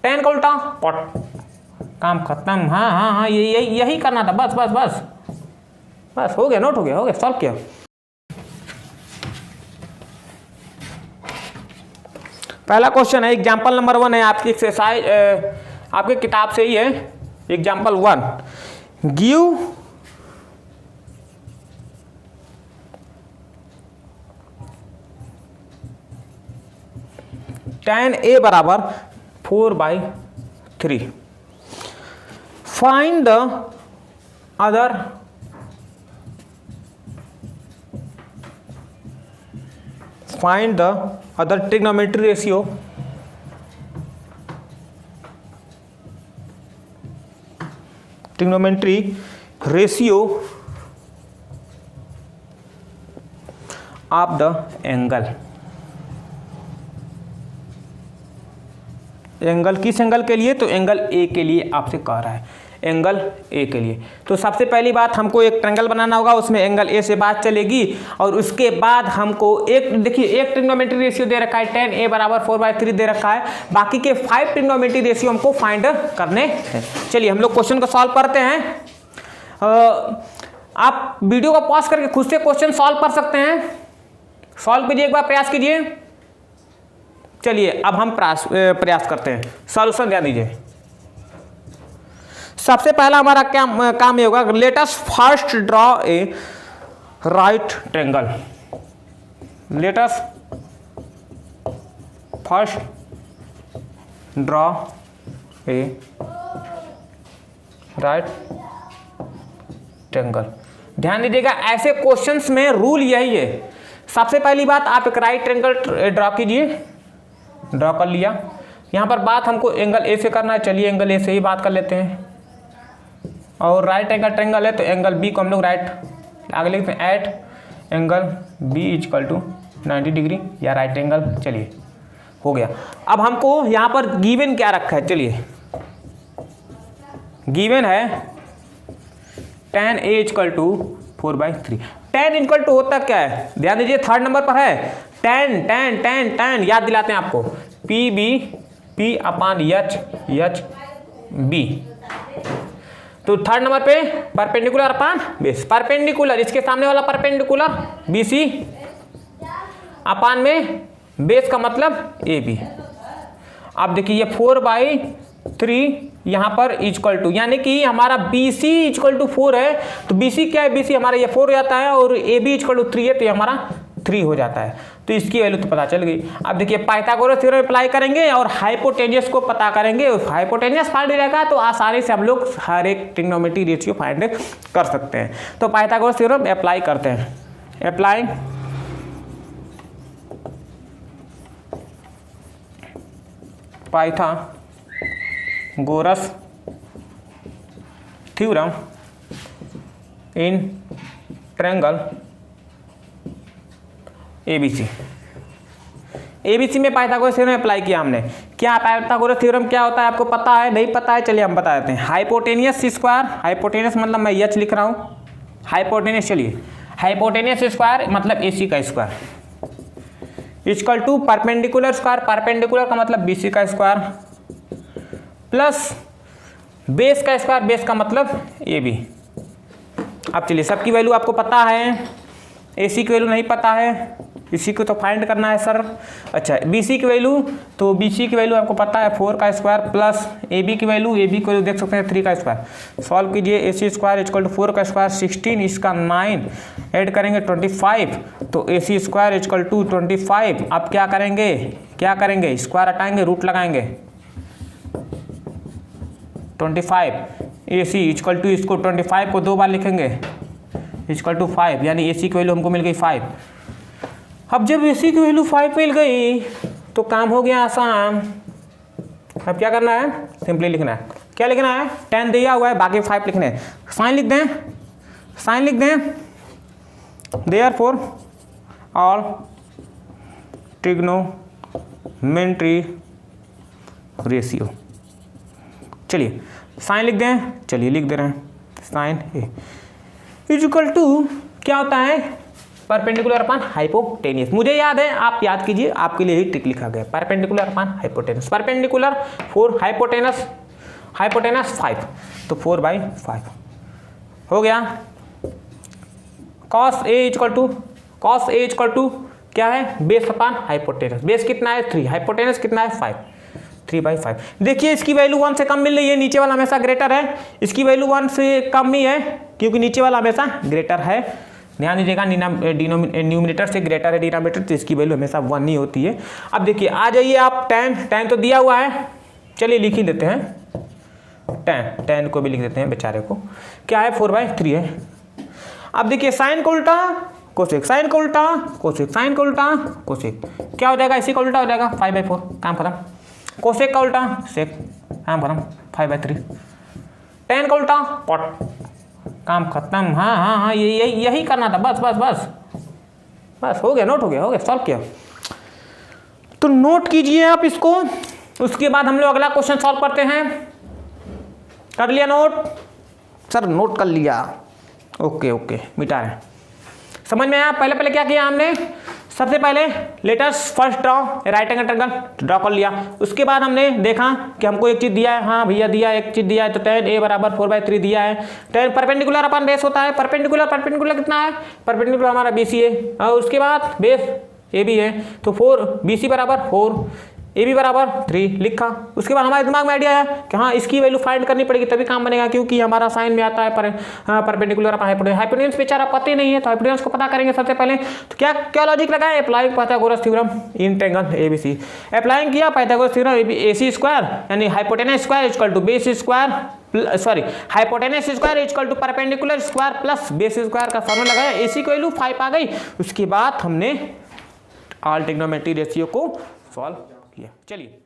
tan का उल्टा cot, काम खत्म। हाँ हाँ हाँ, यही करना था, बस बस बस बस, हो गया, नोट हो गया, सॉल्व किया। पहला क्वेश्चन है, एग्जाम्पल नंबर 1 है आपकी एक्सरसाइज, आपकी किताब से ही है। एग्जाम्पल 1, गिव tan A बराबर 4/3, find the other trigonometry ratio of the angle। Angle किस एंगल के लिए? तो एंगल ए के लिए आपसे कह रहा है, एंगल ए के लिए। तो सबसे पहली बात हमको एक ट्रायंगल बनाना होगा, उसमें एंगल ए से बात चलेगी, और उसके बाद हमको एक, देखिए एक ट्रिग्नोमेट्री रेशियो दे रखा है, tan A बराबर 4/3 दे रखा है, बाकी के 5 ट्रिग्नोमेट्री रेशियो हमको फाइंड करने हैं। चलिए हम लोग क्वेश्चन को सॉल्व करते हैं। आप वीडियो को पॉज करके खुद से क्वेश्चन सॉल्व कर सकते हैं, सॉल्व कीजिए, एक बार प्रयास कीजिए। चलिए अब हम प्रयास करते हैं, सॉल्यूशन ध्यान दीजिए। सबसे पहला हमारा क्या काम ये होगा, let us first draw a right triangle. Let us first draw a right triangle. ध्यान दीजिएगा, ऐसे क्वेश्चंस में रूल यही है, सबसे पहली बात आप एक राइट ट्रायंगल ड्रॉ कीजिए। ड्रॉ कर लिया, यहाँ पर बात हमको एंगल ए से करना है, चलिए एंगल ए से ही बात कर लेते हैं। और राइट एंगल ट्रायंगल है तो एंगल बी को हम लोग राइट आगे लिखते हैं, at angle B equal to 90 degree या राइट एंगल। चलिए हो गया। अब हमको यहाँ पर गिवन क्या रखा है, चलिए गिवन है tan A equal to 4/3। tan equal to होता क्या है, ध्यान दीजिए, थर्ड नंबर पर है tan, याद दिलाते हैं आपको, P अपान H B। तो थर्ड नंबर पे परपेंडिकुलर अपान बेस, परपेंडिकुलर इसके सामने वाला परपेंडिकुलर BC अपान में बेस का मतलब AB। अब देखिए ये 4/3 यहाँ पर इक्वल टू, यानी कि हमारा BC इक्वल टू 4 है, तो BC क्या है, BC हमारा ये 4 हो जाता है, और AB इक्वल टू 3 है तो ये हमारा 3 हो जाता है। तो इसकी वैल्यू तो पता चल गई। अब देखिए पाइथागोरस थ्योरम अप्लाई करेंगे और हाइपोटेन्यूस को पता करेंगे, हाइपोटेन्यूस फाइंड रहेगा तो आसानी से हम लोग हर एक ट्रिग्नोमेट्री रेशियो फाइंड कर सकते हैं। तो पाइथागोरस थ्योरम अप्लाई करते हैं, apply Pythagoras theorem in triangle ABC। ABC में पाइथागोरस थ्योरम अप्लाई किया हमने। क्या पाइथागोरस थ्योरम क्या होता है आपको पता है, नहीं पता है, चलिए हम बता देते हैं। हाइपोटेनियस स्क्वायर, हाइपोटेनियस मतलब मैं H लिख रहा हूँ, हाइपोटेनियस, चलिए हाइपोटेनियस स्क्वायर मतलब AC का square equal to perpendicular square, perpendicular का मतलब BC का स्क्वायर, प्लस बेस का स्क्वायर, बेस का मतलब AB। अब चलिए सबकी वैल्यू आपको पता है, AC की वैल्यू नहीं पता है, इसी को तो फाइंड करना है सर। अच्छा BC की वैल्यू, तो BC की वैल्यू आपको पता है 4 का स्क्वायर, प्लस AB की वैल्यू देख सकते हैं 3 का स्क्वायर। सॉल्व कीजिए, AC स्क्वायर इक्वल टू 4 का स्क्वायर 16, इसका 9 ऐड करेंगे 25, तो AC स्क्वायर इक्वल टू 25। अब क्या करेंगे, स्क्वायर हटाएंगे, रूट लगाएंगे, 25 AC इक्वल टू, इसको 25 को 2 बार लिखेंगे, इक्वल टू 5, यानी AC की वैल्यू हमको मिल गई 5। अब जब AC की वैल्यू 5 मिल गई तो काम हो गया आसान। अब क्या करना है, सिंपली लिखना है, क्या लिखना है, 10 दिया हुआ है, बाकी 5 लिखने हैं। साइन लिख दें, देयरफॉर ऑल ट्रिग्नोमेट्री रेशियो, चलिए साइन लिख दें, चलिए लिख दे रहे हैं, साइन A इक्वल टू क्या होता है, परपेंडिकुलर अपन हाइपोटेनियस। मुझे याद है, आप याद कीजिए, आपके लिए ही ट्रिक लिखा गया, perpendicular upon hypotenuse. Perpendicular 4, hypotenuse 5, तो 4/5 हो गया। cos A इक्वल टू क्या है, बेस अपान हाइपोटेनस। बेस कितना है 3, हाइपोटेनस कितना है 5, 3/5। देखिए इसकी वैल्यू 1 से कम मिल रही है, नीचे वाला हमेशा ग्रेटर है, इसकी वैल्यू 1 से कम ही है क्योंकि नीचे वाला हमेशा ग्रेटर है। ध्यान दीजिएगा, न्यूमिनेटर से ग्रेटर है डिनोमिनेटर, तो इसकी वैल्यू हमेशा 1 ही होती है। अब देखिए आ जाइए आप, tan तो दिया हुआ है, चलिए लिख ही देते हैं, tan को भी लिख देते हैं बेचारे को, क्या है 4/3 है। अब देखिए साइन को उल्टा कोसेक, साइन को उल्टा कोसेक, साइन को उल्टा कोसेक, क्या हो जाएगा, इसी का उल्टा हो जाएगा 5/4, काम खत्म। कोसेक का उल्टा सेक, काम खत्म 5/3। tan का उल्टा पॉट, काम खत्म। हाँ, यही करना था, बस हो गया, नोट हो गया, सॉल्व किया। तो नोट कीजिए आप इसको, उसके बाद हम लोग अगला क्वेश्चन सॉल्व करते हैं। कर लिया नोट सर? नोट कर लिया, ओके मिटा रहे हैं। समझ में आया? पहले क्या किया हमने, सबसे पहले let's first draw right angle triangle draw कर लिया। उसके बाद हमने देखा कि हमको एक चीज दिया है, हाँ भैया दिया एक चीज दिया है, तो tan A बराबर 4/3 दिया है। tan परपेंडिकुलर अपन बेस होता है, परपेंडिकुलर कितना है, परपेंडिकुलर हमारा BC है, और उसके बाद बेस AB है, तो 4 BC बराबर 4, AB बराबर 3 लिखा। उसके बाद हमारे दिमाग में आइडिया है कि हाँ इसकी वैल्यू फाइंड करनी पड़ेगी तभी काम बनेगा, क्योंकि हमारा साइन में आता है परपेंडिकुलर हाइपोटेनस। हाइपोटेनस बेचारा पता ही नहीं है, तो हाइपोटेनस को पता करेंगे सबसे पहले। तो क्या लॉजिक लगाए, applying Pythagoras theorem in triangle ABC। Applying किया पाइथागोरस थ्योरम AC स्क्वायर यानी hypotenuse square equal to base square, sorry hypotenuse square equal to perpendicular square plus base square का फॉर्मूला लगाया, AC की वैल्यू 5 आ गई। उसके बाद हमने ऑल ट्रिग्नोमेट्री रेशियो को सॉल्व किया। चलिए